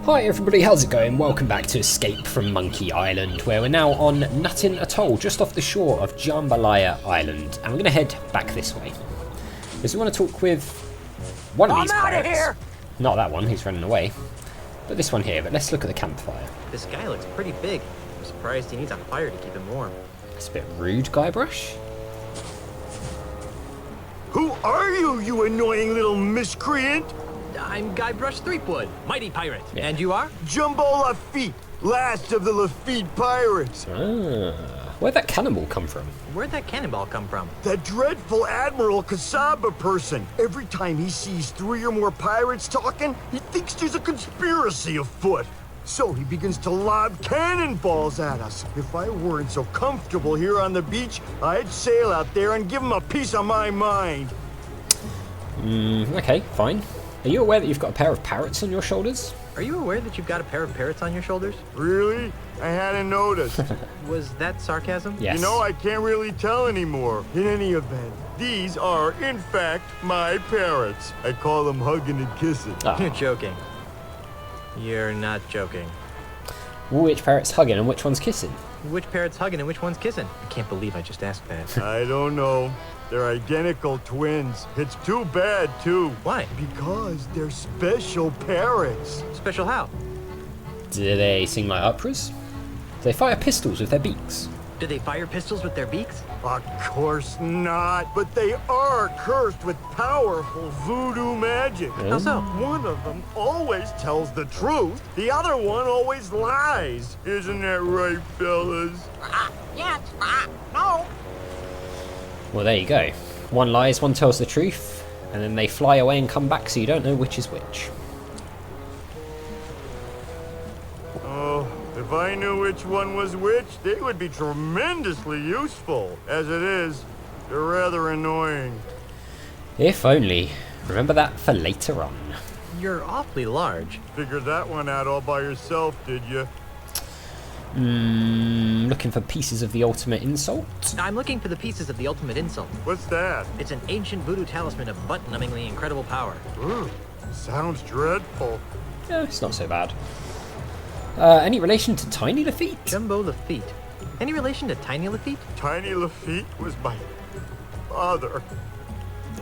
Hi everybody, how's it going? Welcome back to Escape from Monkey Island, where we're now on Nuttin Atoll, just off the shore of Jambalaya Island. And we're going to head back this way. Because we want to talk with one of these pirates. Here. Not that one, he's running away. But this one here, but let's look at the campfire. This guy looks pretty big. I'm surprised he needs a fire to keep him warm. It's a bit rude, Guybrush. Who are you, you annoying little miscreant? I'm Guybrush Threepwood, mighty pirate. Yeah. And you are? Jumbo Lafitte, last of the Lafitte pirates. Where'd that cannonball come from? Where'd that cannonball come from? That dreadful Admiral Kasaba person. Every time he sees 3 or more pirates talking, he thinks there's a conspiracy afoot. So he begins to lob cannonballs at us. If I weren't so comfortable here on the beach, I'd sail out there and give him a piece of my mind. Okay, fine. Are you aware that you've got a pair of parrots on your shoulders? Are you aware that you've got a pair of parrots on your shoulders? Really? I hadn't noticed. Was that sarcasm? Yes. You know, I can't really tell anymore. In any event, these are, in fact, my parrots. I call them hugging and kissing. Oh. You're joking. You're not joking. Which parrot's hugging and which one's kissing? Which parrot's hugging and which one's kissing? I can't believe I just asked that. I don't know. They're identical twins. It's too bad, too. Why? Because they're special parrots. Special how? Do they sing like operas? Do they fire pistols with their beaks? Do they fire pistols with their beaks? Of course not. But they are cursed with powerful voodoo magic. How so? One of them always tells the truth. The other one always lies. Isn't that right, fellas? Yes. No. Well, there you go. One lies, one tells the truth, and then they fly away and come back so you don't know which is which. Oh, if I knew which one was which, they would be tremendously useful. As it is, they're rather annoying. If only. Remember that for later on. You're awfully large. Figured that one out all by yourself, did you? Looking for pieces of the ultimate insult? I'm looking for the pieces of the ultimate insult. What's that? It's an ancient voodoo talisman of butt-numbingly incredible power. Ooh, sounds dreadful. Yeah, it's not so bad. Any relation to Tiny Lafitte? Jumbo Lafitte. Any relation to Tiny Lafitte? Tiny Lafitte was my father.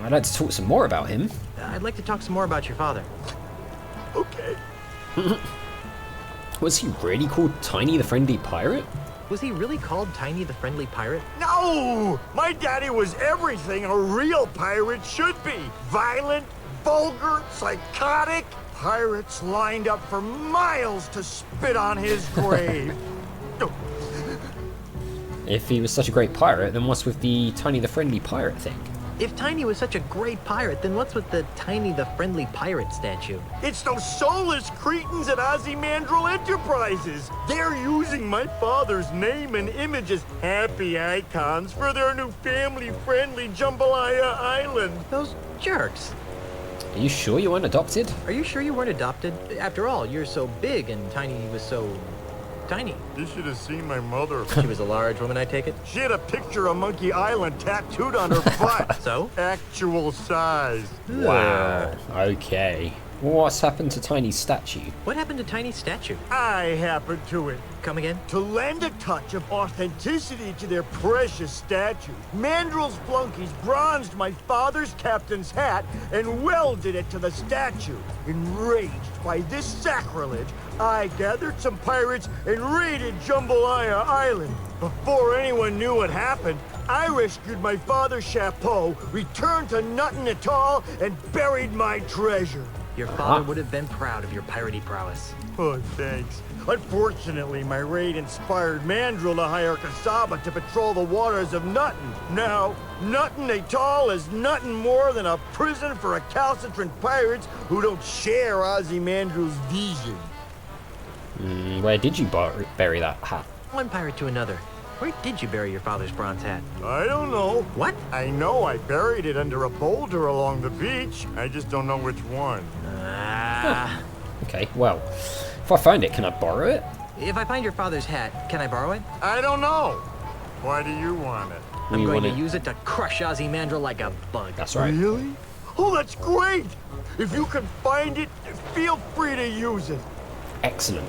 I'd like to talk some more about him. I'd like to talk some more about your father. Okay. Was he really called Tiny the Friendly Pirate? Was he really called Tiny the Friendly Pirate? No! My daddy was everything a real pirate should be. Violent, vulgar, psychotic. Pirates lined up for miles to spit on his grave. If he was such a great pirate, then what's with the Tiny the Friendly Pirate thing? If Tiny was such a great pirate, then what's with the Tiny the Friendly Pirate statue? It's those soulless cretins at Ozzie Mandrill Enterprises. They're using my father's name and image as happy icons for their new family-friendly Jambalaya Island. Those jerks. Are you sure you weren't adopted? Are you sure you weren't adopted? After all, you're so big and Tiny was so tiny. You should have seen my mother. She was a large woman, I take it? She had a picture of Monkey Island tattooed on her butt. So? Actual size. Wow. Okay. What's happened to Tiny's statue? What happened to Tiny's statue? I happened to it. Come again? To lend a touch of authenticity to their precious statue, Mandrill's flunkies bronzed my father's captain's hat and welded it to the statue. Enraged by this sacrilege, I gathered some pirates and raided Jambalaya Island. Before anyone knew what happened, I rescued my father's chapeau, returned to Nuttin Atoll, and buried my treasure. Your father would have been proud of your piratey prowess. Oh, thanks. Unfortunately, my raid inspired Mandrill to hire Kasaba to patrol the waters of Nuttin. Now, Nuttin Atoll is nothing more than a prison for recalcitrant pirates who don't share Ozzie Mandrill's vision. Where did you bury that hat? One pirate to another. Where did you bury your father's bronze hat? I don't know. What? I know I buried it under a boulder along the beach. I just don't know which one. Okay, well, if I find it, can I borrow it? If I find your father's hat, can I borrow it? I don't know. Why do you want it? I'm going to use it to crush Ozzie Mandrill like a bug. That's right. Really? Oh, that's great! If you can find it, feel free to use it. Excellent.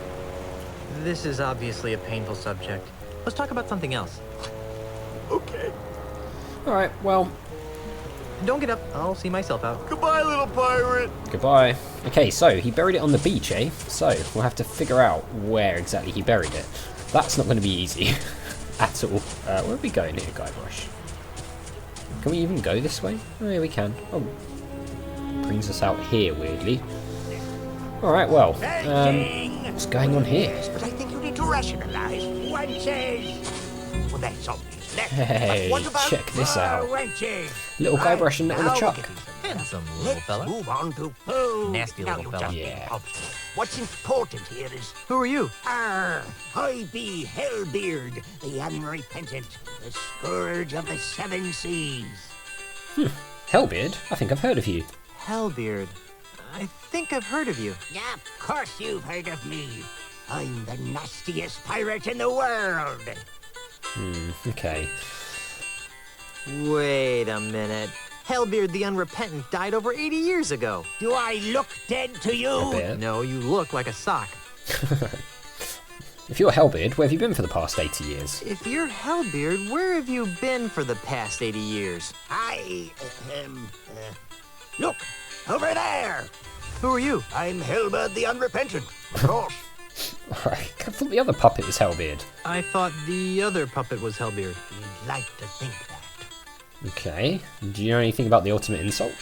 This is obviously a painful subject. Let's talk about something else. Okay. Alright, well, Don't get up. I'll see myself out. Goodbye, little pirate. goodbye. Okay, so he buried it on the beach, eh? So we'll have to figure out where exactly he buried it. That's not going to be easy at all. Where are we going here, Guybrush? Can we even go this way? Oh, yeah, we can. Oh, brings us out here, weirdly. Alright, well, what's going on here? But I think you need to rationalize. Wenches! Well, that's obvious. Hey, But what about check this out. wenches? Little Guybrush and little Now LeChuck. we're getting somewhere. Handsome little Let's fella. move on to food. Nasty Now little you fella. just Yeah. be obstinate. What's important here is, Who are you? I be Hellbeard, the unrepentant, the scourge of the seven seas. Hellbeard? I think I've heard of you. Hellbeard. I think I've heard of you. Yeah, of course you've heard of me. I'm the nastiest pirate in the world. Okay. Wait a minute. Hellbeard the Unrepentant died over 80 years ago. Do I look dead to you? A bit. No, you look like a sock. If you're Hellbeard, where have you been for the past 80 years? If you're Hellbeard, where have you been for the past 80 years? Look, over there. Who are you? I'm Hellbeard the Unrepentant, of course. Alright, I thought the other puppet was Hellbeard. I thought the other puppet was Hellbeard. You'd like to think that. Okay. Do you know anything about the ultimate insult?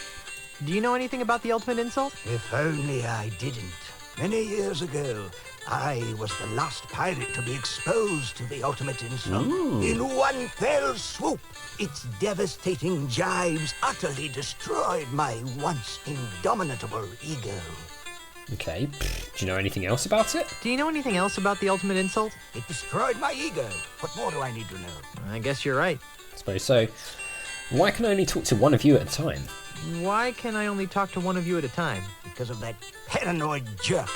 Do you know anything about the ultimate insult? If only I didn't. Many years ago, I was the last pirate to be exposed to the ultimate insult. In one fell swoop, its devastating jibes utterly destroyed my once indomitable ego. Okay. Do you know anything else about it? Do you know anything else about the ultimate insult? It destroyed my ego. What more do I need to know? I guess you're right. I suppose so. Why can I only talk to one of you at a time? Why can I only talk to one of you at a time? Because of that paranoid jerk,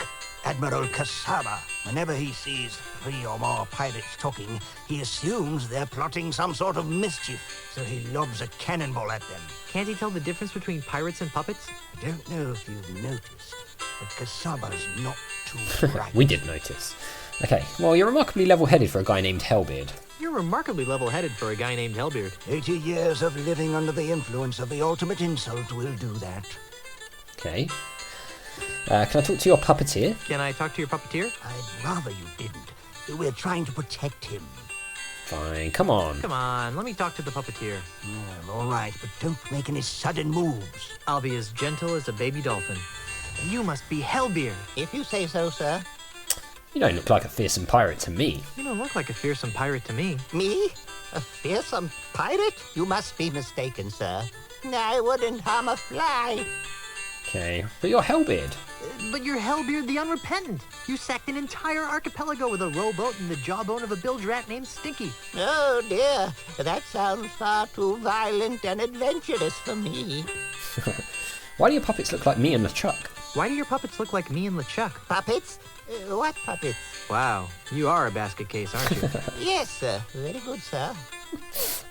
Admiral Kasaba. Whenever he sees 3 or more pirates talking, he assumes they're plotting some sort of mischief, so he lobs a cannonball at them. Can't he tell the difference between pirates and puppets? I don't know if you've noticed, but Kasaba's not too bright. We did notice. Okay, well, you're remarkably level-headed for a guy named Hellbeard. You're remarkably level-headed for a guy named Hellbeard. 80 years of living under the influence of the ultimate insult will do that. Okay. Can I talk to your puppeteer? Can I talk to your puppeteer? I'd rather you didn't. We're trying to protect him. Fine, come on. Come on, let me talk to the puppeteer. Well, all right, but don't make any sudden moves. I'll be as gentle as a baby dolphin. You must be Hellbeard. If you say so, sir. You don't look like a fearsome pirate to me. You don't look like a fearsome pirate to me. Me? A fearsome pirate? You must be mistaken, sir. I wouldn't harm a fly. Okay, but you're Hellbeard. But you're Hellbeard the Unrepentant. You sacked an entire archipelago with a rowboat and the jawbone of a bilge rat named Stinky. Oh, dear. That sounds far too violent and adventurous for me. Why do your puppets look like me and LeChuck? Why do your puppets look like me and LeChuck? Puppets? What puppets? Wow, you are a basket case, aren't you? Yes, sir. Very good, sir.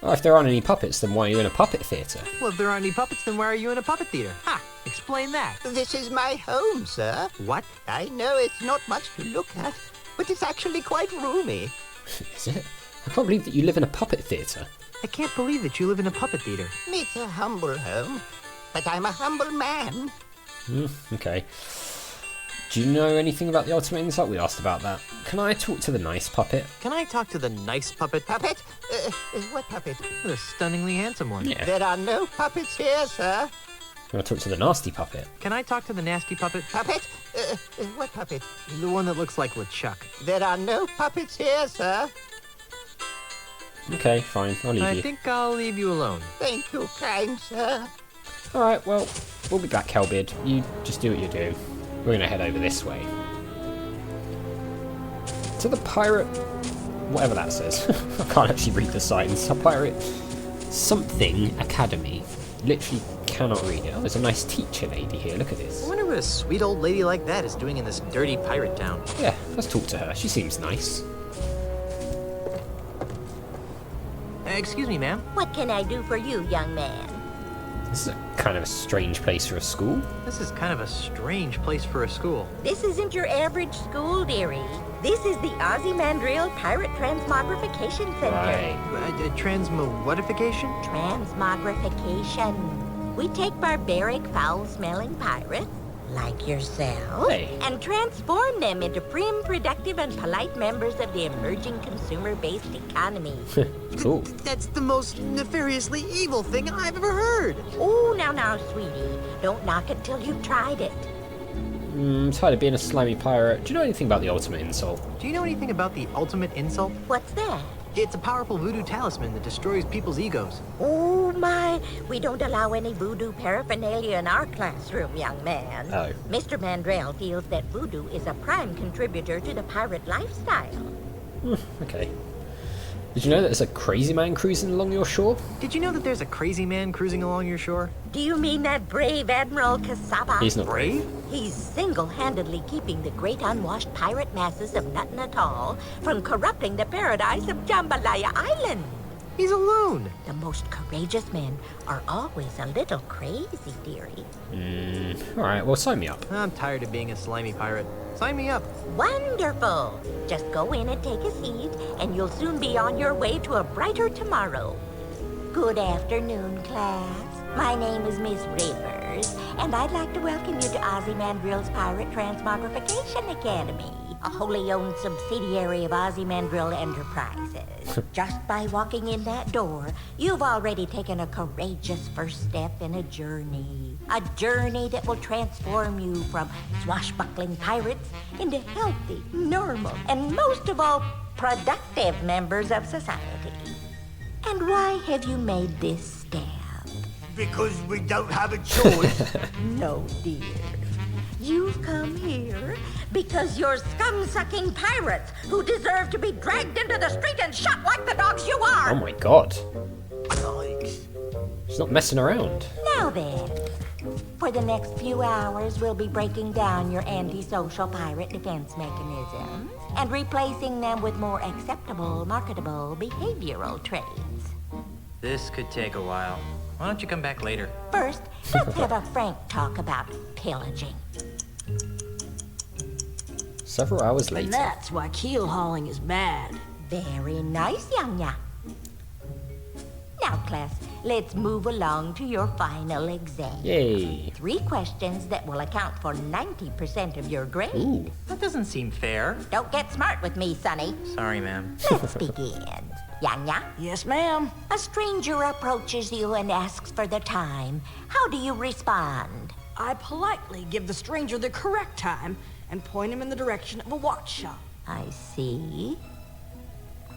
Oh, if there aren't any puppets, then why are you in a puppet theatre? Well, if there aren't any puppets, then why are you in a puppet theater? Ha! Explain that. This is my home, sir. What? I know it's not much to look at, but it's actually quite roomy. Is it? I can't believe that you live in a puppet theatre. I can't believe that you live in a puppet theater. It's a humble home, but I'm a humble man. Okay. Do you know anything about the ultimate insult? We asked about that. Can I talk to the nice puppet? Can I talk to the nice puppet? Puppet? What puppet? The stunningly handsome one. Yeah. There are no puppets here, sir. Can I talk to the nasty puppet? Can I talk to the nasty puppet? Puppet? What puppet? The one that looks like LeChuck. There are no puppets here, sir. Okay, fine. I'll leave I you. think I'll leave you alone. Thank you, kind sir. Alright, well, we'll be back, Hellbeard. You just do what you do. We're going to head over this way. To the pirate... whatever that says. I can't actually read the signs. A pirate... something academy. Literally cannot read it. Oh, there's a nice teacher lady here. Look at I this. wonder what a sweet old lady like that is doing in this dirty pirate town. Yeah, let's talk to her. She seems nice. Excuse me, ma'am. What can I do for you, young man? This is a kind of a strange place for a school. This is kind of a strange place for a school. This isn't your average school, dearie. This is the Ozzie Mandrill Pirate Transmogrification Center. Right. Transmogrification? Transmogrification. We take barbaric, foul-smelling pirates, like yourself, Hey. and transform them into prim, productive, and polite members of the emerging consumer-based economy. Cool. That's the most nefariously evil thing I've ever heard. Oh, now, sweetie. Don't knock it till you've tried it. I'm tired of being a slimy pirate. Do you know anything about the ultimate insult? Do you know anything about the ultimate insult? What's that? It's a powerful voodoo talisman that destroys people's egos. Oh, my. We don't allow any voodoo paraphernalia in our classroom, young man. Oh. Mr. Mandrill feels that voodoo is a prime contributor to the pirate lifestyle. Okay. Did you know that there's a crazy man cruising along your shore? Did you know that there's a crazy man cruising along your shore? Do you mean that brave Admiral Kasaba? He's not brave. He's single-handedly keeping the great unwashed pirate masses of Nutin Atoll from corrupting the paradise of Jambalaya Island. He's a loon. The most courageous men are always a little crazy, dearie. Alright, well, sign me up. I'm tired of being a slimy pirate. Sign me up. Wonderful! Just go in and take a seat, and you'll soon be on your way to a brighter tomorrow. Good afternoon, class. My name is Miss Rivers, and I'd like to welcome you to Ozzie Mandrill's Pirate Transmogrification Academy, a wholly owned subsidiary of Ozzie Mandrill Enterprises. Just by walking in that door, you've already taken a courageous first step in a journey that will transform you from swashbuckling pirates into healthy, normal, and most of all, productive members of society. And why have you made this step? Because we don't have a choice. No, dear. You've come here because you're scum-sucking pirates who deserve to be dragged into the street and shot like the dogs you are. Oh my god. Yikes. She's not messing around. Now then, for the next few hours, we'll be breaking down your antisocial pirate defense mechanisms and replacing them with more acceptable, marketable behavioral traits. This could take a while. Why don't you come back later? First, let's have a frank talk about pillaging. Several hours later. And that's why keel hauling is bad. Very nice, Yanya. Now, class, let's move along to your final exam. Yay. 3 questions that will account for 90% of your grade. Ooh. That doesn't seem fair. Don't get smart with me, Sonny. Sorry, ma'am. Let's begin. Yanya, Yes, ma'am. a stranger approaches you and asks for the time. How do you respond? I politely give the stranger the correct time and point him in the direction of a watch shop. I see.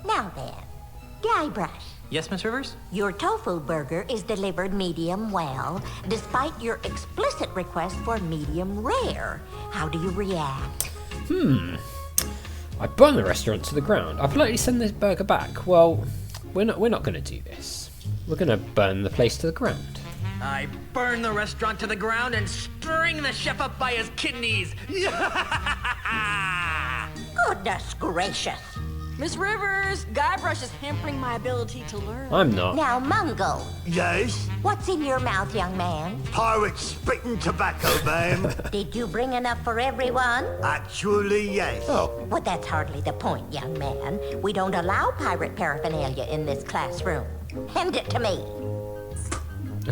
Now then, Guybrush. Yes, Miss Rivers? Your tofu burger is delivered medium well, despite your explicit request for medium rare. How do you react? I burn the restaurant to the ground. I politely send this burger back. Well, we're not going to do this. We're going to burn the place to the ground. I burn the restaurant to the ground and string the chef up by his kidneys. Goodness gracious. Miss Rivers, Guybrush is hampering my ability to learn. I'm not. Now, Mungo, Yes? what's in your mouth, young man? Pirate spitting tobacco, ma'am. Did you bring enough for everyone? Actually, yes. Oh, Well, that's hardly the point, young man. We don't allow pirate paraphernalia in this classroom. Hand it to me.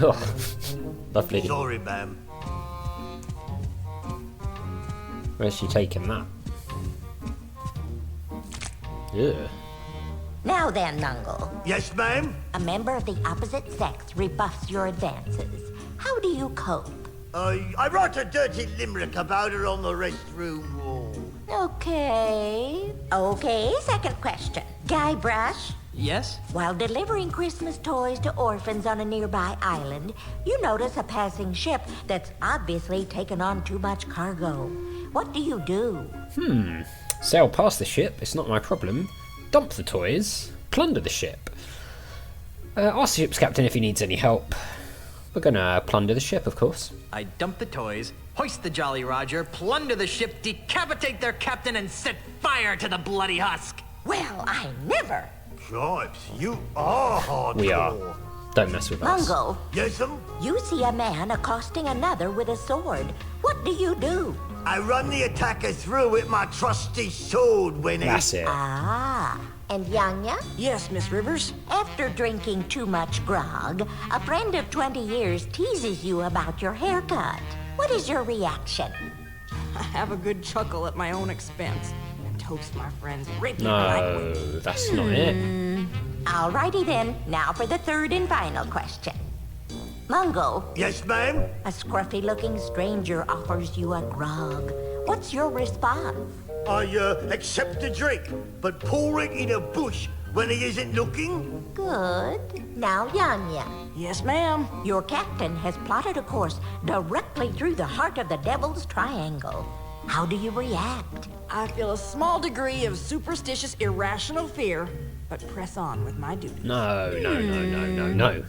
oh. Lovely. Sorry, ma'am. Where's she taking that? Yeah. Now then, Mungo. Yes, ma'am? A member of the opposite sex rebuffs your advances. How do you cope? I wrote a dirty limerick about her on the restroom wall. Okay, second question. Guybrush, Yes? while delivering Christmas toys to orphans on a nearby island, you notice a passing ship that's obviously taken on too much cargo. What do you do? Sail past the ship, it's not my problem. Dump the toys, plunder the ship. Ask the ship's captain if he needs any help. We're gonna plunder the ship, of course. I dump the toys, hoist the Jolly Roger, plunder the ship, decapitate their captain, and set fire to the bloody husk. Well, I never. Cripes, you are hardcore. We are. Don't mess with us. Mungo, Yes'm? you see a man accosting another with a sword. What do you do? I run the attacker through with my trusty sword, Winnie. That's it. Ah, and Yanya? Yes, Miss Rivers? After drinking too much grog, a friend of 20 years teases you about your haircut. What is your reaction? I have a good chuckle at my own expense. And toast my friends Ricky No, that's not it. Alrighty then, now for the third and final question. Mungo, Yes, ma'am? a scruffy-looking stranger offers you a grog. What's your response? I accept the drink, but pour it in a bush when he isn't looking. Good. Now, Yanya, Yes, ma'am. your captain has plotted a course directly through the heart of the Devil's Triangle. How do you react? I feel a small degree of superstitious, irrational fear, but press on with my duty. No, no, no, no, no, no.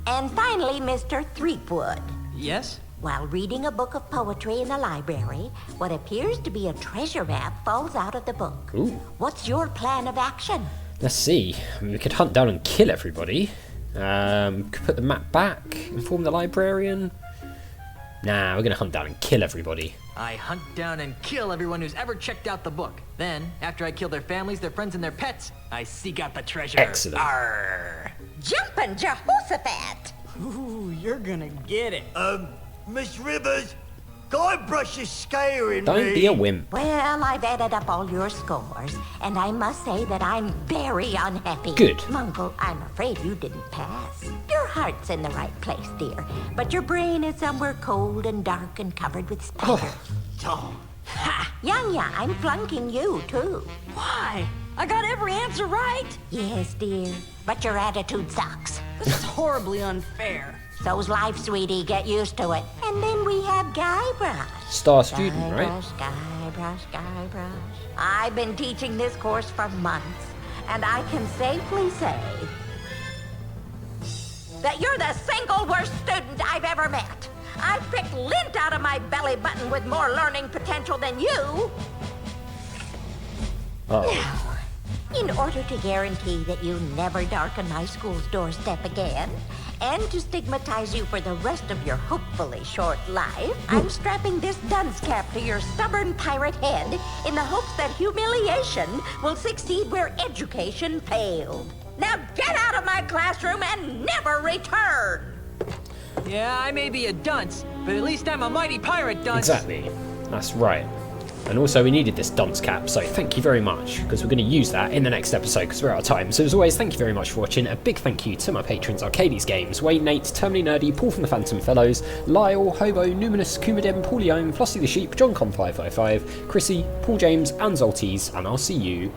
And finally, Mr. Threepwood. Yes? While reading a book of poetry in the library, what appears to be a treasure map falls out of the book. Ooh. What's your plan of action? Let's see. I mean, we could hunt down and kill everybody. Could put the map back, inform the librarian. Nah, we're gonna hunt down and kill everybody. I hunt down and kill everyone who's ever checked out the book. Then, after I kill their families, their friends, and their pets, I seek out the treasure. Excellent. Arr. Jumpin' Jehoshaphat! Ooh, you're gonna get it. Miss Rivers, Guybrush is scaring me. Don't be a wimp. Well, I've added up all your scores, and I must say that I'm very unhappy. Good. Mungo, I'm afraid you didn't pass. Your heart's in the right place, dear, but your brain is somewhere cold and dark and covered with spiders. Oh, Ha! Yanya, I'm flunking you, too. Why? I got every answer right. Yes, dear, but your attitude sucks. This is horribly unfair. So's life, sweetie. Get used to it. And then we have Guybrush. Star student, right? Guybrush. I've been teaching this course for months, and I can safely say that you're the single worst student I've ever met. I've picked lint out of my belly button with more learning potential than you. Oh. In order to guarantee that you never darken my school's doorstep again, and to stigmatize you for the rest of your hopefully short life, I'm strapping this dunce cap to your stubborn pirate head in the hopes that humiliation will succeed where education failed. Now get out of my classroom and never return! Yeah, I may be a dunce, but at least I'm a mighty pirate dunce. Exactly. That's right. And also we needed this dunce cap, so thank you very much, because we're going to use that in the next episode because we're out of time. So as always, thank you very much for watching. A big thank you to my patrons, Arcades Games, Wayne, Nate, Terminally Nerdy, Paul from the Phantom Fellows, Lyle, Hobo, Numinous, Kumadem, Paulione, Flossie the Sheep, John Com555, Chrissy, Paul James, and Zoltes, and I'll see you